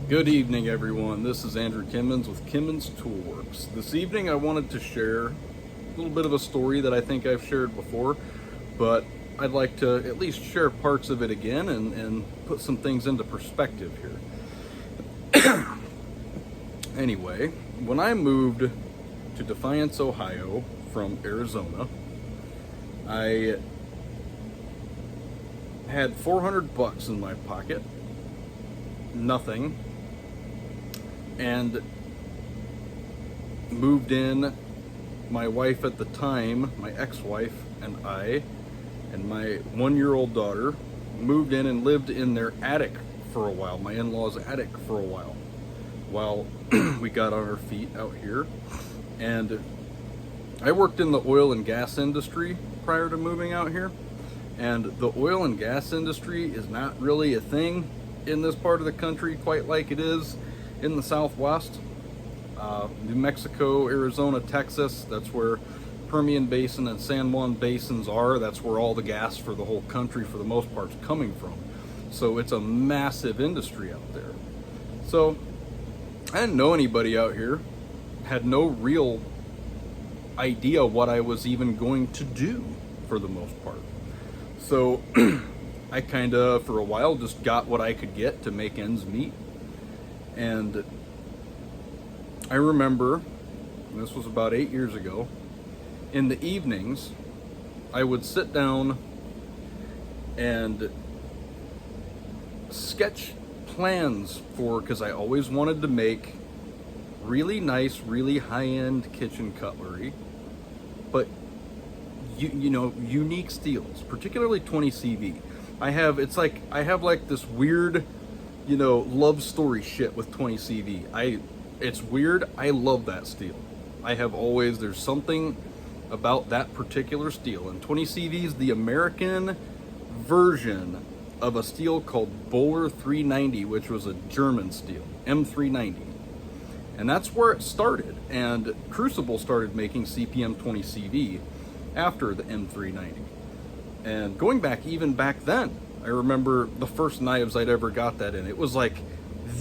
Good evening, everyone. This is Andrew Kimmons with Kimmons Toolworks. This evening I wanted to share a little bit of a story that I think I've shared before, but I'd like to at least share parts of it again and put some things into perspective here. Anyway, when I moved to Defiance, Ohio from Arizona, I had $400 in my pocket, nothing, and moved in. My wife at the time, my ex-wife, and I and my 1-year-old daughter moved in and lived in their attic for a while, my in-laws' attic for a while we got on our feet out here. And I worked in the oil and gas industry prior to moving out here, and the oil and gas industry is not really a thing in this part of the country quite like it is in the Southwest. New Mexico, Arizona, Texas, that's where Permian Basin and San Juan basins are. That's where all the gas for the whole country for the most part is coming from. So it's a massive industry out there. So I didn't know anybody out here, had no real idea what I was even going to do for the most part. So I kind of, for a while, just got what I could get to make ends meet. And I remember, and this was about 8 years ago, in the evenings, I would sit down and sketch plans for, because I always wanted to make really nice, really high-end kitchen cutlery, but unique steels, particularly 20 CV. I have this weird, love story shit with 20 CV. It's weird. I love that steel. There's something about that particular steel. And 20 CV is the American version of a steel called Böhler 390, which was a German steel, M390. And that's where it started. And Crucible started making CPM 20 CV after the M390. And going back even back then, I remember the first knives I'd ever got that in. It was like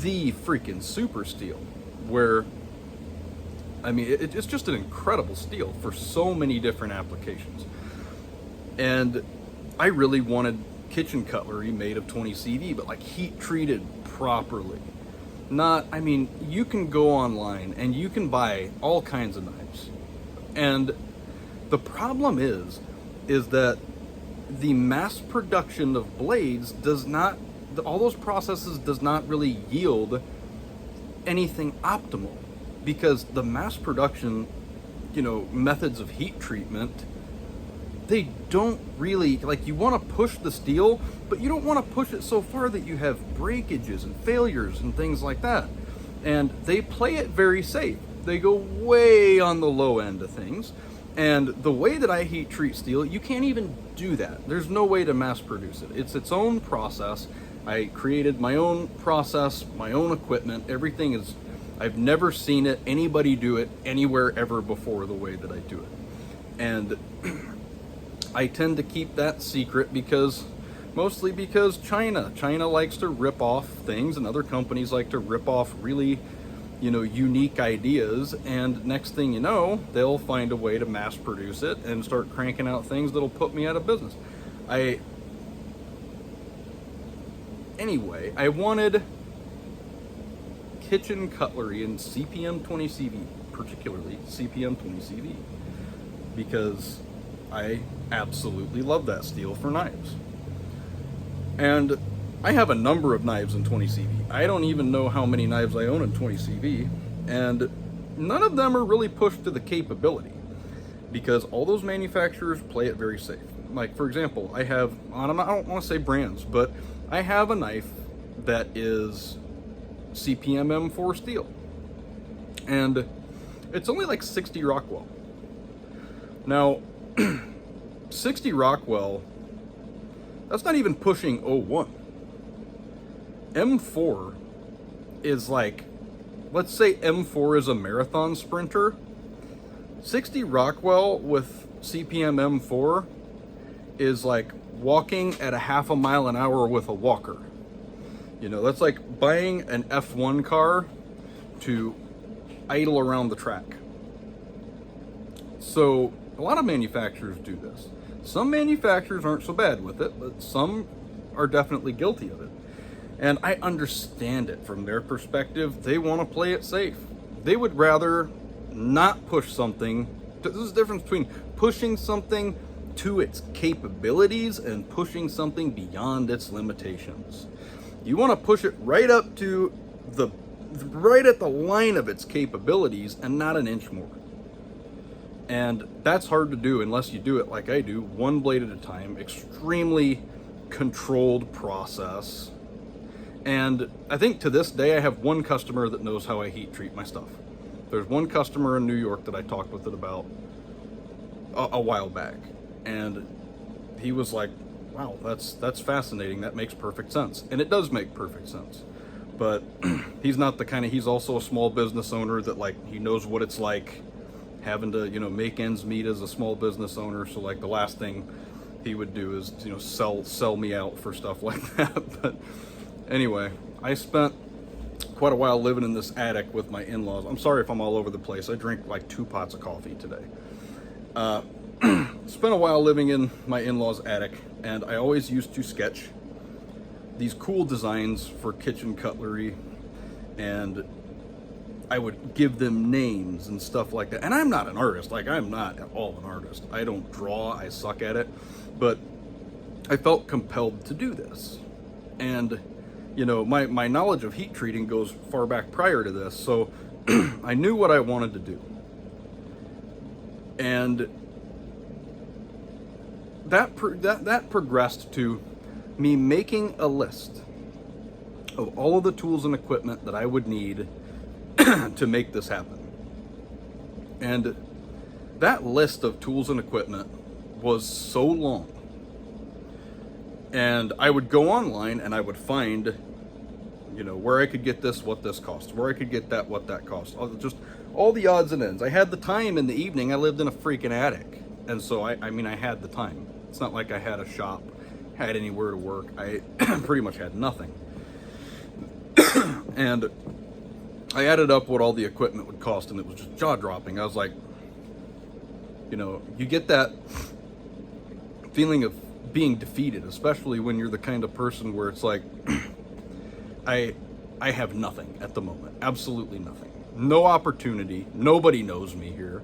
the freaking super steel, where, I mean, it's just an incredible steel for so many different applications. And I really wanted kitchen cutlery made of 20 CV, but like heat treated properly. You can go online and you can buy all kinds of knives. And the problem is that the mass production of blades all those processes does not really yield anything optimal, because the mass production, methods of heat treatment, they don't really, you want to push the steel, but you don't want to push it so far that you have breakages and failures and things like that. And they play it very safe. They go way on the low end of things. And the way that I heat treat steel, you can't even do that. There's no way to mass produce it. It's its own process. I created my own process, my own equipment. Everything is, I've never seen anybody do it anywhere ever before the way that I do it. And I tend to keep that secret mostly because China likes to rip off things, and other companies like to rip off really unique ideas, and next thing you know, they'll find a way to mass produce it and start cranking out things that'll put me out of business. I wanted kitchen cutlery in CPM 20 CV, particularly CPM 20 CV, because I absolutely love that steel for knives. And I have a number of knives in 20 CV. I don't even know how many knives I own in 20 CV, and none of them are really pushed to the capability, because all those manufacturers play it very safe. Like, for example, I don't want to say brands, but I have a knife that is CPM M4 steel, and it's only like 60 Rockwell. Now, 60 Rockwell, that's not even pushing 01. M4 is like, let's say M4 is a marathon sprinter. 60 Rockwell with CPM M4 is like walking at a half a mile an hour with a walker. You know, that's like buying an F1 car to idle around the track. So a lot of manufacturers do this. Some manufacturers aren't so bad with it, but some are definitely guilty of it. And I understand it from their perspective. They want to play it safe. They would rather not push something. There's a difference between pushing something to its capabilities and pushing something beyond its limitations. You want to push it right up to right at the line of its capabilities and not an inch more. And that's hard to do unless you do it like I do, one blade at a time, extremely controlled process. And I think to this day, I have one customer that knows how I heat treat my stuff. There's one customer in New York that I talked with it about a while back. And he was like, wow, that's fascinating. That makes perfect sense. And it does make perfect sense. But he's not the kind of, he's also a small business owner that, like, he knows what it's like having to, you know, make ends meet as a small business owner. So like the last thing he would do is, you know, sell me out for stuff like that. But anyway, I spent quite a while living in this attic with my in-laws. I'm sorry if I'm all over the place. I drank like 2 pots of coffee today. Spent a while living in my in-laws' attic, and I always used to sketch these cool designs for kitchen cutlery, and I would give them names and stuff like that. And I'm not an artist. Like, I'm not at all an artist. I don't draw. I suck at it. But I felt compelled to do this. And, you know, my knowledge of heat treating goes far back prior to this. So I knew what I wanted to do. And that progressed to me making a list of all of the tools and equipment that I would need to make this happen. And that list of tools and equipment was so long. And I would go online and I would find, you know, where I could get this, what this costs, where I could get that, what that costs, just all the odds and ends. I had the time in the evening. I lived in a freaking attic. And so, I mean, I had the time. It's not like I had a shop, had anywhere to work. I pretty much had nothing. And I added up what all the equipment would cost, and it was just jaw-dropping. I was like, you know, you get that feeling of being defeated, especially when you're the kind of person where it's like, I have nothing at the moment. Absolutely nothing. No opportunity. Nobody knows me here.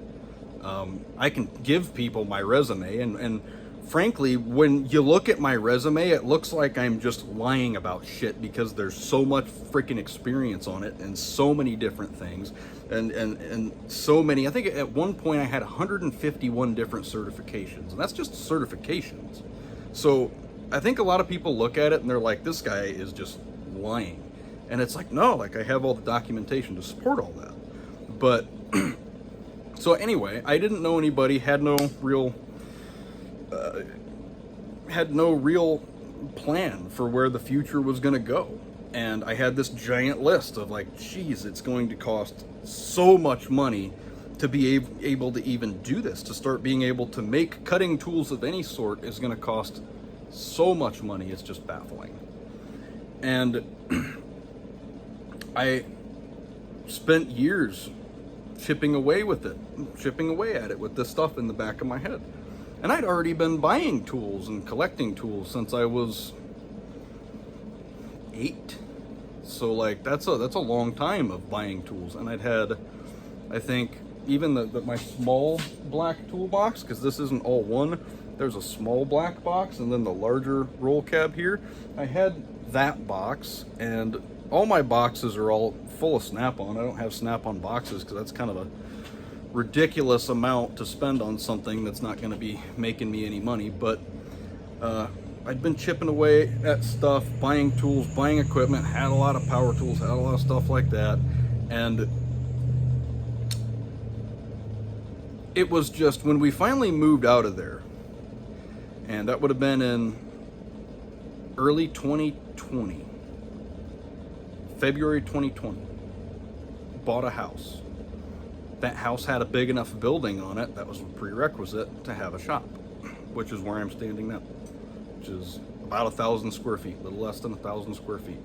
I can give people my resume, and frankly, when you look at my resume, it looks like I'm just lying about shit because there's so much freaking experience on it and so many different things and so many. I think at one point I had 151 different certifications, and that's just certifications. So I think a lot of people look at it and they're like, this guy is just lying. And it's like, no, like, I have all the documentation to support all that. But so anyway, I didn't know anybody, had no real plan for where the future was going to go. And I had this giant list of like, geez, it's going to cost so much money to be able to even do this, to start being able to make cutting tools of any sort is going to cost so much money. It's just baffling. And I spent years chipping away at it with this stuff in the back of my head. And I'd already been buying tools and collecting tools since I was 8. So like, that's a long time of buying tools. And I'd had, I think, even my small black toolbox, because this isn't all one, there's a small black box and then the larger roll cab here. I had that box, and all my boxes are all full of Snap-on. I don't have Snap-on boxes because that's kind of a ridiculous amount to spend on something that's not going to be making me any money. But I'd been chipping away at stuff, buying tools, buying equipment, had a lot of power tools, had a lot of stuff like that. And it was just when we finally moved out of there, and that would have been in early 2020, February 2020, bought a house. That house had a big enough building on it that was a prerequisite to have a shop, which is where I'm standing now, which is about 1,000 square feet, a little less than 1,000 square feet.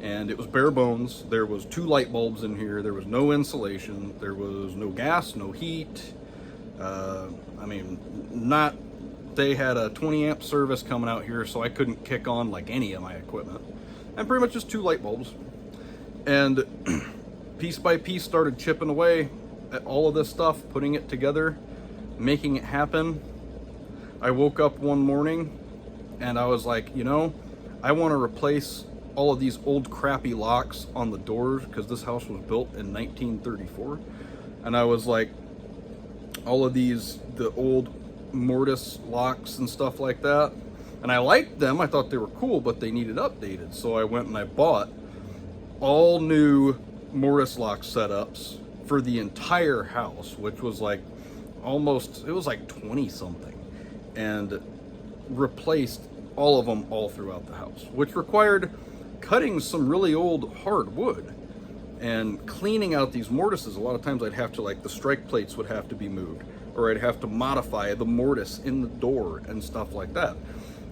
and it was bare bones. There was 2 light bulbs in here. There was no insulation. There was no gas, no heat. I mean, not. They had a 20 amp service coming out here, so I couldn't kick on like any of my equipment. And pretty much just 2 light bulbs. And piece by piece started chipping away at all of this stuff, putting it together, making it happen. I woke up one morning and I was like, you know, I want to replace all of these old crappy locks on the doors, because this house was built in 1934. And I was like, all of these, the old mortise locks and stuff like that. And I liked them. I thought they were cool, but they needed updated. So I went and I bought all new mortise lock setups for the entire house, which was like almost, it was like 20 something, and replaced all of them all throughout the house, which required cutting some really old hard wood and cleaning out these mortises. A lot of times I'd have to, like, the strike plates would have to be moved, or I'd have to modify the mortise in the door and stuff like that.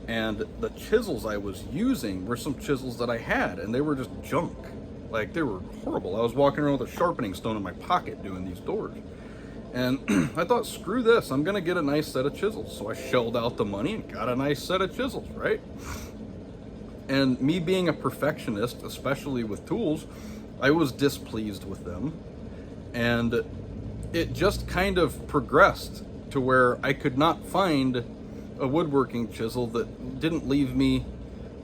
And the chisels I was using were some chisels that I had, and they were just junk. Like, they were horrible. I was walking around with a sharpening stone in my pocket doing these doors. And I thought, screw this, I'm gonna get a nice set of chisels. So I shelled out the money and got a nice set of chisels, right? And me being a perfectionist, especially with tools, I was displeased with them. And it just kind of progressed to where I could not find a woodworking chisel that didn't leave me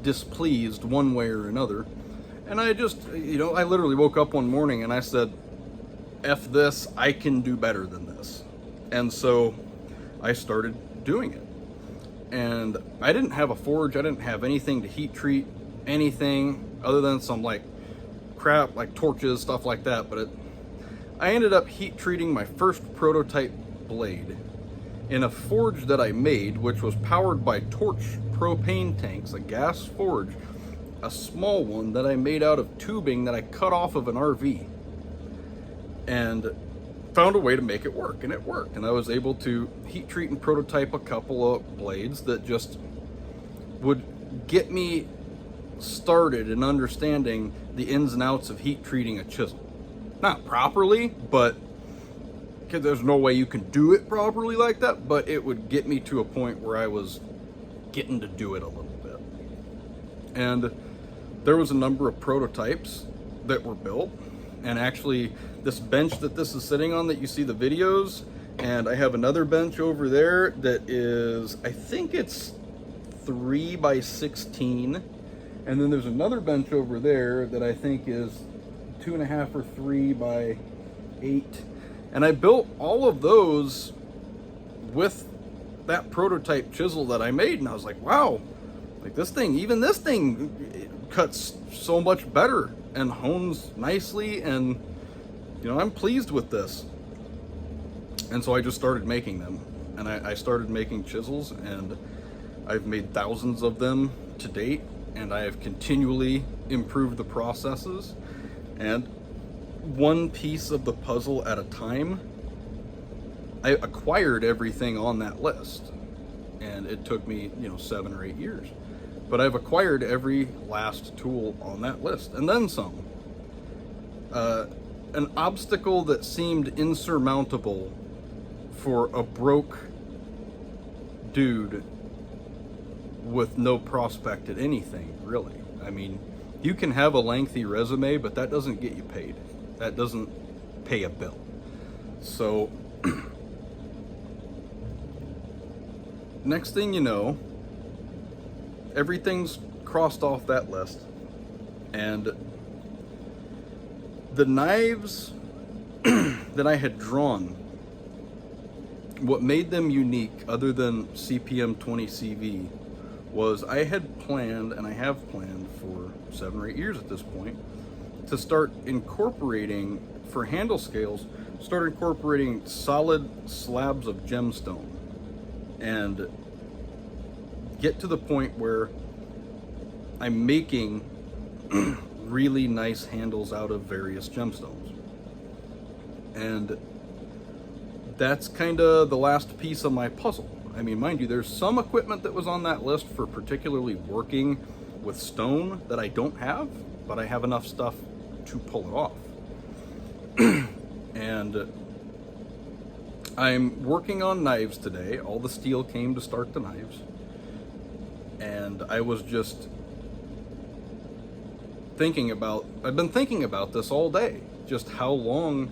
displeased one way or another. And I just, you know, I literally woke up one morning and I said, F this, I can do better than this. And so I started doing it. And I didn't have a forge, I didn't have anything to heat treat, anything other than some like crap, like torches, stuff like that. But I ended up heat treating my first prototype blade in a forge that I made, which was powered by torch propane tanks, a gas forge, a small one that I made out of tubing that I cut off of an RV, and found a way to make it work, and it worked. And I was able to heat treat and prototype a couple of blades that just would get me started in understanding the ins and outs of heat treating a chisel. Not properly, but because there's no way you can do it properly like that, but it would get me to a point where I was getting to do it a little bit. And there was a number of prototypes that were built, and actually this bench that this is sitting on that you see the videos, and I have another bench over there that is, I think it's 3 by 16, and then there's another bench over there that I think is 2.5 or 3 by 8, and I built all of those with that prototype chisel that I made, and I was like, wow, like this thing, even this thing cuts so much better and hones nicely, and you know, I'm pleased with this. And so I just started making them, and I started making chisels, and I've made thousands of them to date, and I have continually improved the processes, and one piece of the puzzle at a time. I acquired everything on that list, and it took me, you know, 7 or 8 years. But I've acquired every last tool on that list, and then some. An obstacle that seemed insurmountable for a broke dude with no prospect at anything, really. I mean, you can have a lengthy resume, but that doesn't get you paid. That doesn't pay a bill. So, next thing you know, everything's crossed off that list, and the knives that I had drawn, what made them unique other than CPM 20 CV was I had planned, and I have planned for 7 or 8 years at this point, to start incorporating, for handle scales, start incorporating solid slabs of gemstone and get to the point where I'm making really nice handles out of various gemstones. And that's kind of the last piece of my puzzle. I mean, mind you, there's some equipment that was on that list for particularly working with stone that I don't have, but I have enough stuff to pull it off. And I'm working on knives today. All the steel came to start the knives. And I was just I've been thinking about this all day, just how long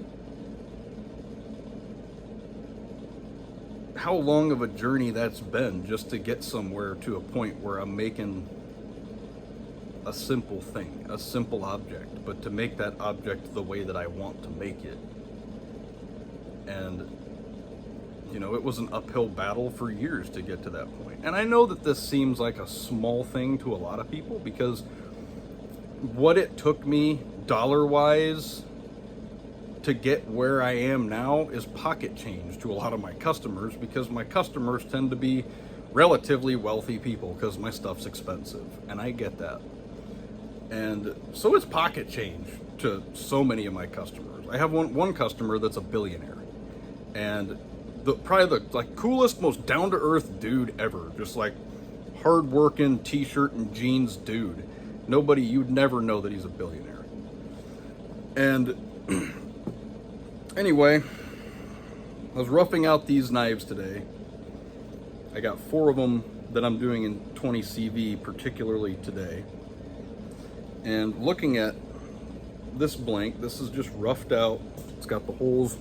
of a journey that's been just to get somewhere to a point where I'm making a simple thing, a simple object, but to make that object the way that I want to make it. And it was an uphill battle for years to get to that point. And I know that this seems like a small thing to a lot of people, because what it took me dollar-wise to get where I am now is pocket change to a lot of my customers, because my customers tend to be relatively wealthy people because my stuff's expensive, and I get that. And so it's pocket change to so many of my customers. I have one customer that's a billionaire, and probably the coolest, most down-to-earth dude ever. Just like hard-working t-shirt and jeans dude. You'd never know that he's a billionaire. And anyway, I was roughing out these knives today. I got 4 of them that I'm doing in 20 CV particularly today. And looking at this blank, this is just roughed out. It's got the holes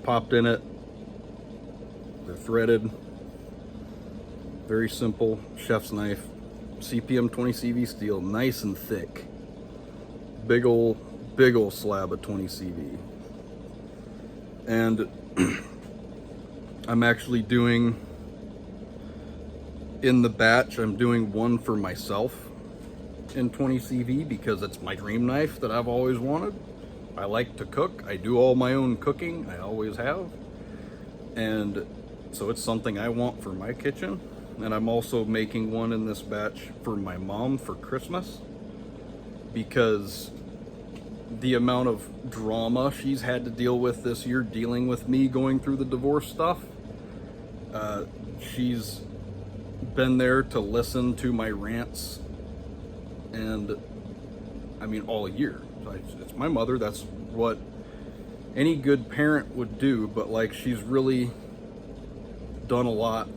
popped in it. They're threaded. Very simple chef's knife. CPM 20 CV steel, nice and thick. Big ol' slab of 20 CV. And I'm actually doing, in the batch, I'm doing one for myself in 20 CV because it's my dream knife that I've always wanted. I like to cook. I do all my own cooking. I always have. And so it's something I want for my kitchen. And I'm also making one in this batch for my mom for Christmas, because the amount of drama she's had to deal with this year, dealing with me going through the divorce stuff, she's been there to listen to my rants, and I mean all year. It's my mother. That's what any good parent would do, but like, she's really done a lot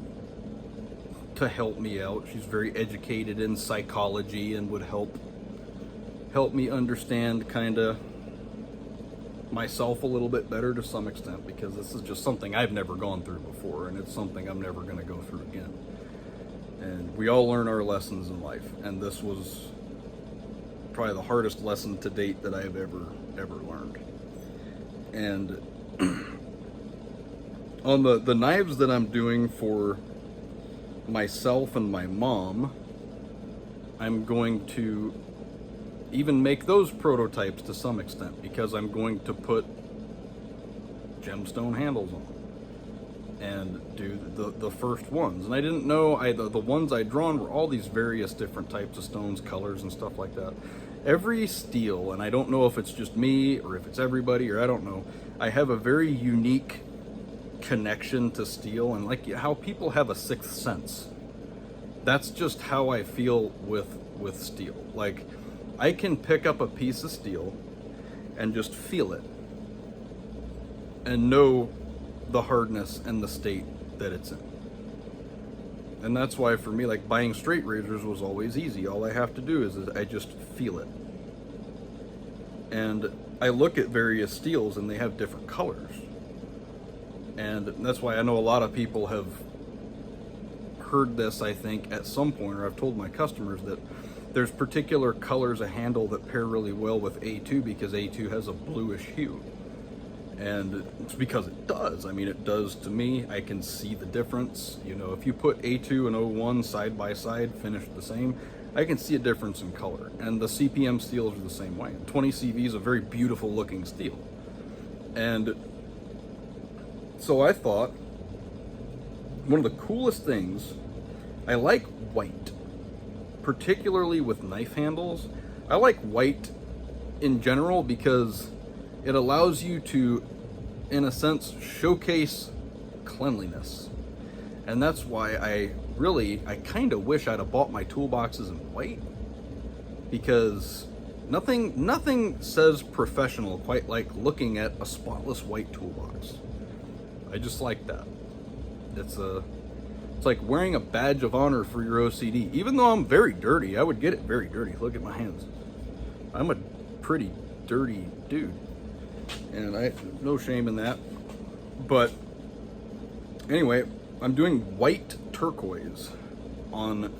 to help me out. She's very educated in psychology and would help me understand kind of myself a little bit better to some extent, because this is just something I've never gone through before, and it's something I'm never going to go through again. And we all learn our lessons in life, and this was probably the hardest lesson to date that I've ever learned. And on the knives that I'm doing for myself and my mom, I'm going to even make those prototypes to some extent, because I'm going to put gemstone handles on and do the first ones. And I didn't know, the ones I'd drawn were all these various different types of stones, colors and stuff like that. Every steel, and I don't know if it's just me or if it's everybody, or I don't know, I have a very unique connection to steel, and like how people have a sixth sense. That's just how I feel with steel. Like, I can pick up a piece of steel and just feel it and know the hardness and the state that it's in. And that's why for me, like, buying straight razors was always easy. All I have to do is I just feel it. And I look at various steels and they have different colors. And that's why I know a lot of people have heard this, I think, at some point, or I've told my customers that there's particular colors of handle that pair really well with A2, because A2 has a bluish hue. And it's because it does. I mean, it does to me. I can see the difference. You know, if you put A2 and O1 side by side, finished the same, I can see a difference in color. And the CPM steels are the same way. 20 CV is a very beautiful looking steel. And so I thought, one of the coolest things, I like white, particularly with knife handles. I like white in general because it allows you to, in a sense, showcase cleanliness. And that's why I kind of wish I'd have bought my toolboxes in white, because Nothing says professional quite like looking at a spotless white toolbox. I just like that. It's like wearing a badge of honor for your OCD. Even though I'm very dirty, I would get it very dirty. Look at my hands. I'm a pretty dirty dude, and I no shame in that. But anyway, I'm doing white turquoise on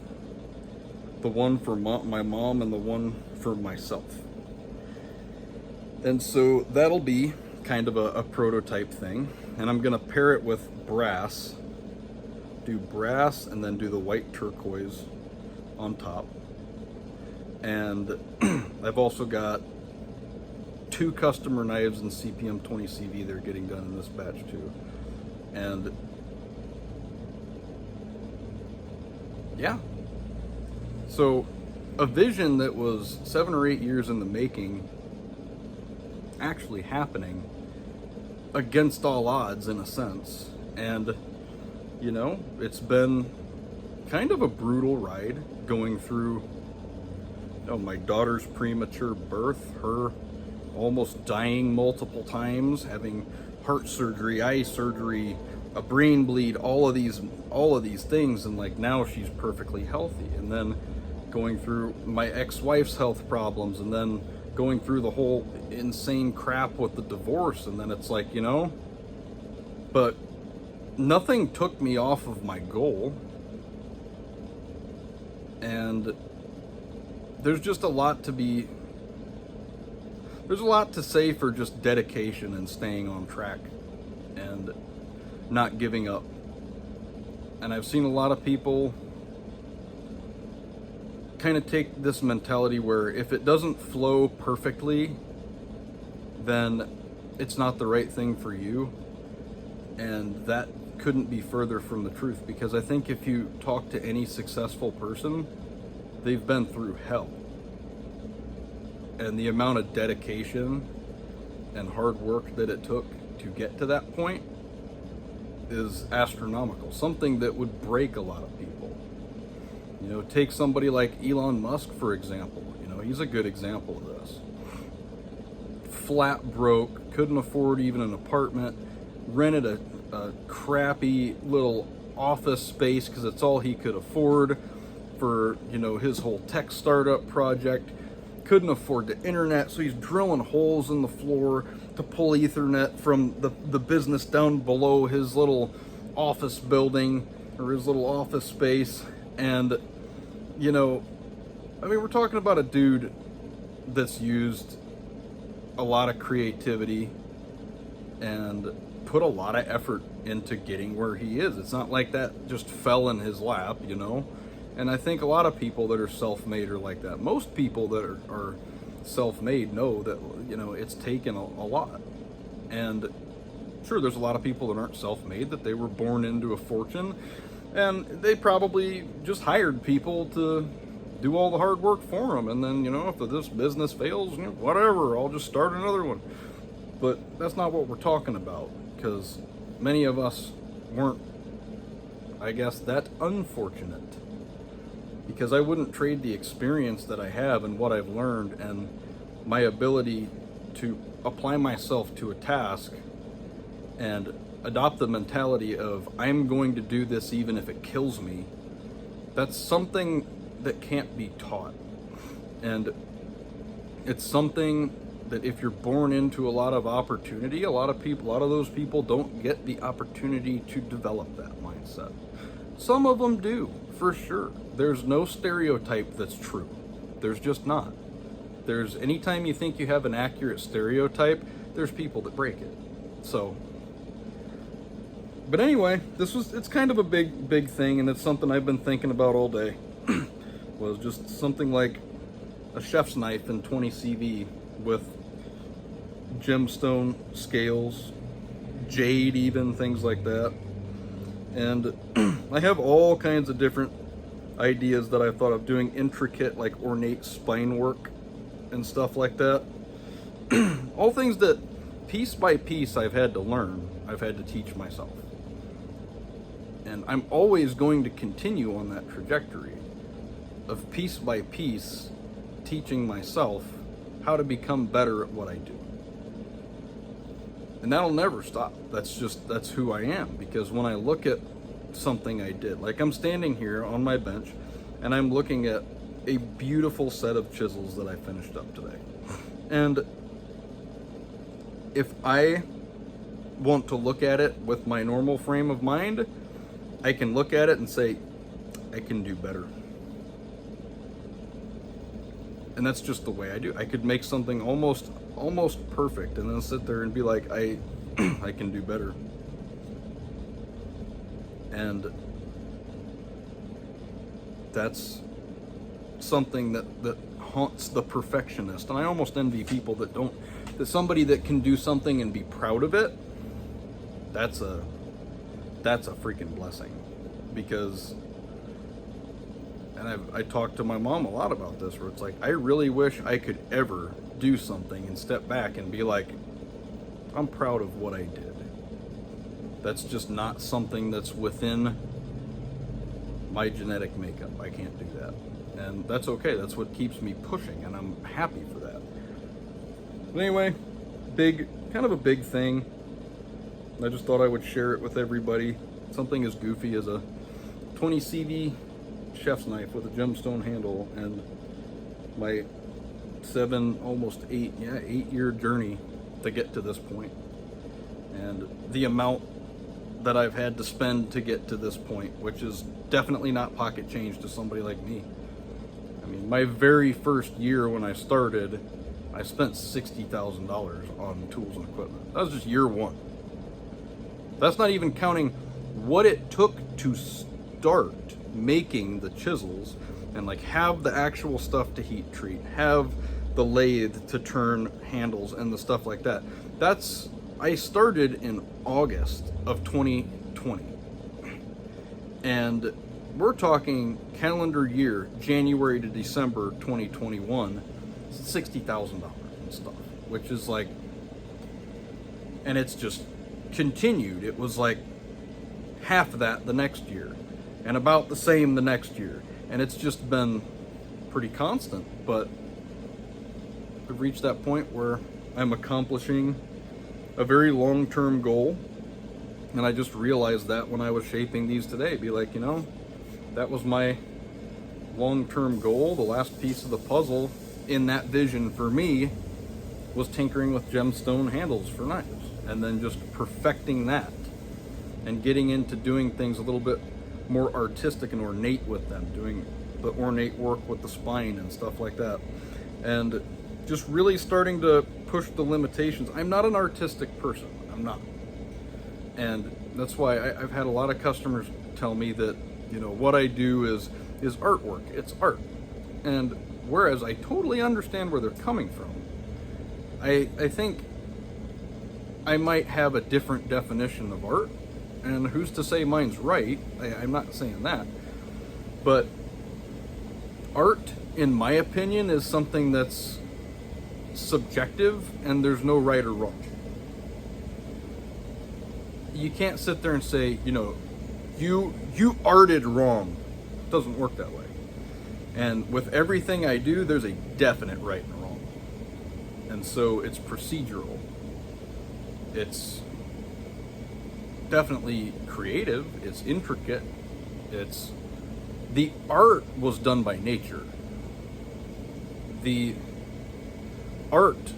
the one for my mom and the one for myself. And so that'll be kind of a prototype thing. And I'm gonna pair it with brass. Do brass and then do the white turquoise on top. And I've also got 2 customer knives in CPM 20 CV they're getting done in this batch too. And yeah. So a vision that was 7 or 8 years in the making actually happening against all odds in a sense. And you know, it's been kind of a brutal ride going through, you know, my daughter's premature birth, her almost dying multiple times, having heart surgery, eye surgery, a brain bleed, all of these things, and like now she's perfectly healthy. And then going through my ex-wife's health problems, and then going through the whole insane crap with the divorce. And then it's like, you know, but nothing took me off of my goal. And there's just a lot to say for just dedication and staying on track and not giving up. And I've seen a lot of people kind of take this mentality where if it doesn't flow perfectly, then it's not the right thing for you. And that couldn't be further from the truth, because I think if you talk to any successful person, they've been through hell. And the amount of dedication and hard work that it took to get to that point is astronomical. Something that would break a lot of people. You know, take somebody like Elon Musk, for example. You know, he's a good example of this. Flat broke, couldn't afford even an apartment, rented a crappy little office space because it's all he could afford for, you know, his whole tech startup project. Couldn't afford the internet, so he's drilling holes in the floor to pull Ethernet from the business down below his little office building or his little office space. And, you know, I mean, we're talking about a dude that's used a lot of creativity and put a lot of effort into getting where he is. It's not like that just fell in his lap, you know? And I think a lot of people that are self-made are like that. Most people that are self-made know that, you know, it's taken a lot. And sure, there's a lot of people that aren't self-made, that they were born into a fortune, and they probably just hired people to do all the hard work for them. And then, you know, if this business fails, you know, whatever, I'll just start another one. But that's not what we're talking about, because many of us weren't, I guess, that unfortunate. Because I wouldn't trade the experience that I have and what I've learned and my ability to apply myself to a task and adopt the mentality of I'm going to do this even if it kills me. That's something that can't be taught. And it's something that if you're born into a lot of opportunity, a lot of those people don't get the opportunity to develop that mindset. Some of them do, for sure. There's no stereotype that's true. There's just not. There's anytime you think you have an accurate stereotype, there's people that break it. So, but anyway, it's kind of a big thing, and it's something I've been thinking about all day. Was just something like a chef's knife in 20 CV with gemstone scales, jade even, things like that. And I have all kinds of different ideas that I thought of doing, intricate, like ornate spine work and stuff like that. All things that piece by piece I've had to learn, I've had to teach myself. And I'm always going to continue on that trajectory of piece by piece teaching myself how to become better at what I do. And that'll never stop. That's who I am. Because when I look at something I did, like I'm standing here on my bench and I'm looking at a beautiful set of chisels that I finished up today. And if I want to look at it with my normal frame of mind, I can look at it and say, I can do better. And that's just the way I do. I could make something almost perfect and then sit there and be like, I can do better. And that's something that haunts the perfectionist. And I almost envy people that somebody that can do something and be proud of it. That's a freaking blessing. Because, and I talked to my mom a lot about this, where it's like, I really wish I could ever do something and step back and be like, I'm proud of what I did. That's just not something that's within my genetic makeup. I can't do that. And that's okay. That's what keeps me pushing, and I'm happy for that. But anyway, kind of a big thing. I just thought I would share it with everybody. Something as goofy as a 20 CV chef's knife with a gemstone handle, and my 8-year journey to get to this point, and the amount that I've had to spend to get to this point, which is definitely not pocket change to somebody like me. I mean, my very first year when I started, I spent $60,000 on tools and equipment. That was just year one. That's not even counting what it took to start making the chisels and like have the actual stuff to heat treat, have the lathe to turn handles and the stuff like that. I started in August of 2020. And we're talking calendar year, January to December 2021, $60,000 and stuff, which is like, and it's just continued. It was like half of that the next year and about the same the next year. And it's just been pretty constant, but I've reached that point where I'm accomplishing a very long-term goal. And I just realized that when I was shaping these today, be like, that was my long-term goal. The last piece of the puzzle in that vision for me was tinkering with gemstone handles for knives, and then just perfecting that and getting into doing things a little bit more artistic and ornate with them, doing the ornate work with the spine and stuff like that, and just really starting to push the limitations. I'm not an artistic person. I'm not. And that's why I've had a lot of customers tell me that, what I do is artwork. It's art. And whereas I totally understand where they're coming from, I think I might have a different definition of art. And who's to say mine's right? I'm not saying that. But art, in my opinion, is something that's subjective, and there's no right or wrong. You can't sit there and say, you arted wrong. It doesn't work that way. And with everything I do, there's a definite right and wrong. And so it's procedural. It's definitely creative. It's intricate. The art was done by nature. The art,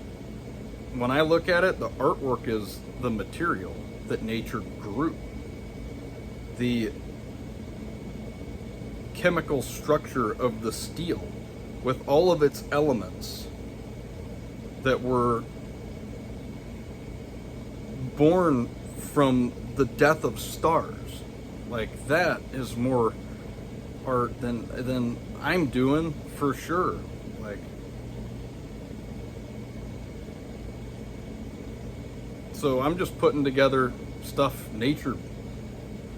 when I look at it, the artwork is the material that nature grew. The chemical structure of the steel with all of its elements that were born from the death of stars, like that is more art than I'm doing, for sure. Like, so I'm just putting together stuff nature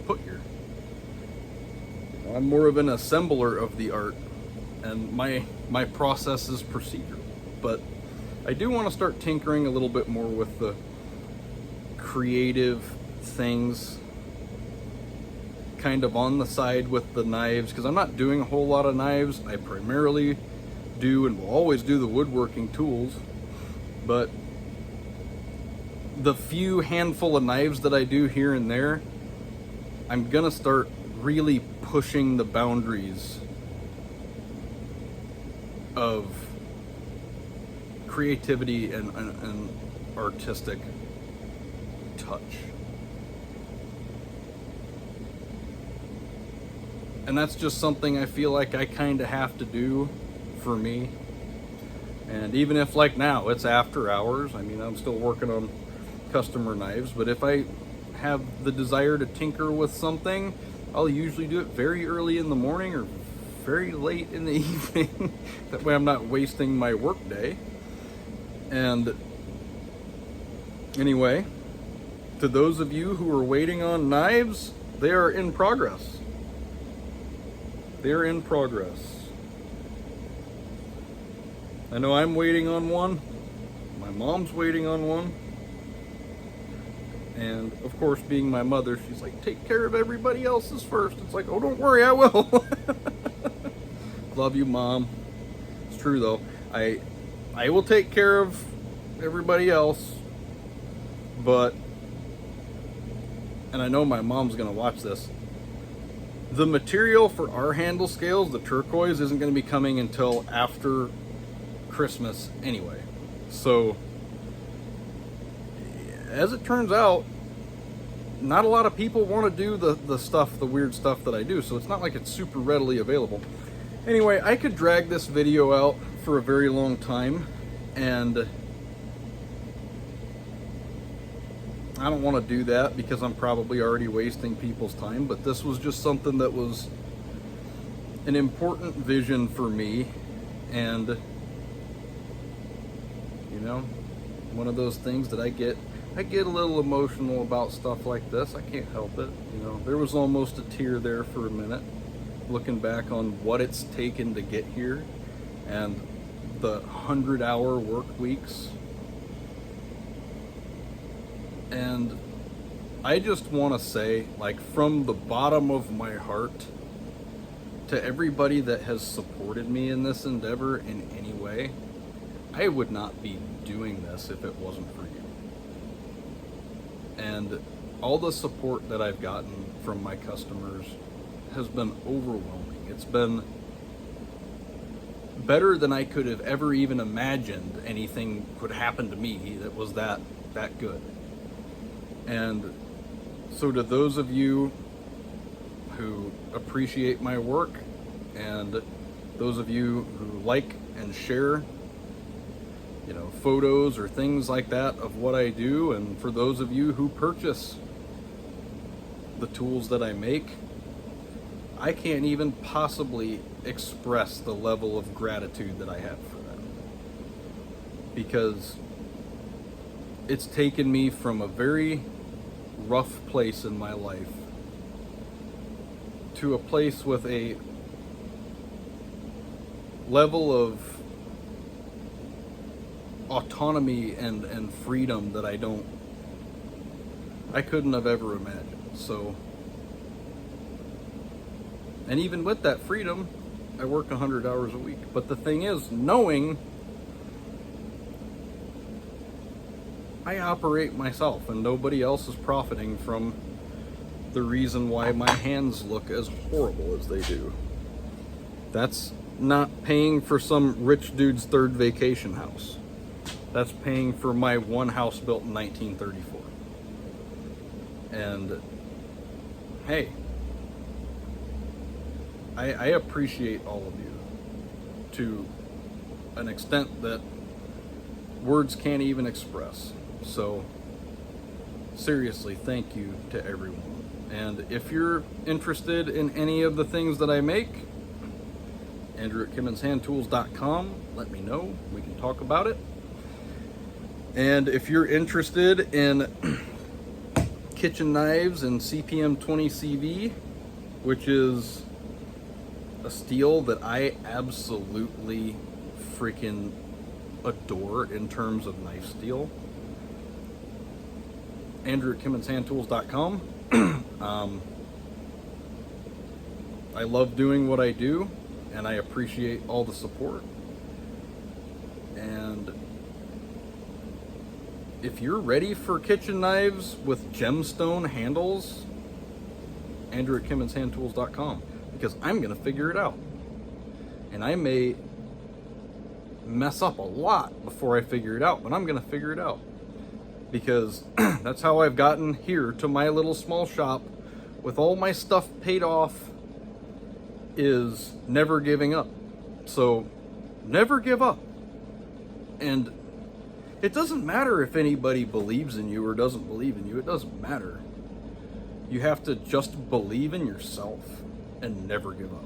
put here. I'm more of an assembler of the art, and my process is procedural. But I do want to start tinkering a little bit more with the creative things kind of on the side with the knives, because I'm not doing a whole lot of knives. I primarily do and will always do the woodworking tools, but the few handful of knives that I do here and there, I'm gonna start really pushing the boundaries of creativity and artistic touch. And that's just something I feel like I kind of have to do for me. And even if, like now, it's after hours, I mean, I'm still working on customer knives, but if I have the desire to tinker with something, I'll usually do it very early in the morning or very late in the evening. That way I'm not wasting my work day. And anyway, to those of you who are waiting on knives, they are in progress. They're in progress. I know I'm waiting on one. My mom's waiting on one. And of course, being my mother, she's like, take care of everybody else's first. It's like, oh, don't worry, I will. Love you, Mom. It's true though. I will take care of everybody else, but, and I know my mom's gonna watch this, the material for our handle scales, the turquoise, isn't gonna be coming until after Christmas anyway. So, as it turns out, not a lot of people want to do the weird stuff that I do, so it's not like it's super readily available. Anyway, I could drag this video out for a very long time, and I don't want to do that because I'm probably already wasting people's time, but this was just something that was an important vision for me, and you know, one of those things that I get a little emotional about stuff like this. I can't help it. You know, there was almost a tear there for a minute, looking back on what it's taken to get here and the 100-hour work weeks. And I just want to say, like, from the bottom of my heart, to everybody that has supported me in this endeavor in any way, I would not be doing this if it wasn't for you. And all the support that I've gotten from my customers has been overwhelming. It's been better than I could have ever even imagined anything could happen to me that was that good. And so to those of you who appreciate my work, and those of you who like and share, you know, photos or things like that of what I do, and for those of you who purchase the tools that I make, I can't even possibly express the level of gratitude that I have for that. Because it's taken me from a very rough place in my life to a place with a level of autonomy and freedom that I couldn't have ever imagined. So, and even with that freedom, I work 100 hours a week. But the thing is, knowing I operate myself and nobody else is profiting from the reason why my hands look as horrible as they do. That's not paying for some rich dude's third vacation house. That's paying for my one house built in 1934. And hey, I appreciate all of you to an extent that words can't even express. So seriously, thank you to everyone. And if you're interested in any of the things that I make, Andrew at KimmonsHandTools.com, let me know. We can talk about it. And if you're interested in kitchen knives and CPM 20 CV, which is a steel that I absolutely freaking adore in terms of knife steel, Andrew at KimmonsHandTools.com. I love doing what I do, and I appreciate all the support. And if you're ready for kitchen knives with gemstone handles, Andrew at KimmonsHandTools.com, because I'm going to figure it out. And I may mess up a lot before I figure it out, but I'm going to figure it out. Because that's how I've gotten here to my little small shop with all my stuff paid off, is never giving up. So never give up. And it doesn't matter if anybody believes in you or doesn't believe in you. It doesn't matter. You have to just believe in yourself and never give up.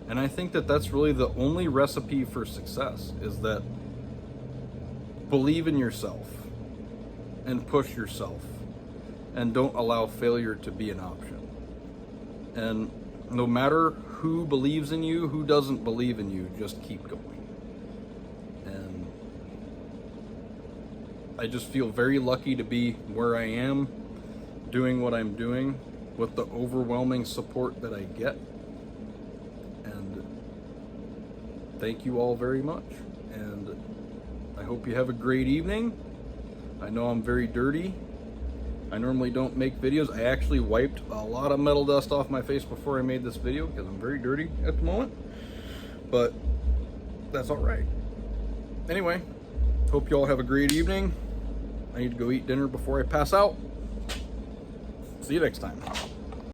And I think that that's really the only recipe for success, is that believe in yourself and push yourself and don't allow failure to be an option. And no matter who believes in you, who doesn't believe in you, just keep going. And I just feel very lucky to be where I am, doing what I'm doing, with the overwhelming support that I get. And thank you all very much. And I hope you have a great evening. I know I'm very dirty. I normally don't make videos. I actually wiped a lot of metal dust off my face before I made this video because I'm very dirty at the moment. But that's all right. Anyway, hope you all have a great evening. I need to go eat dinner before I pass out. See you next time.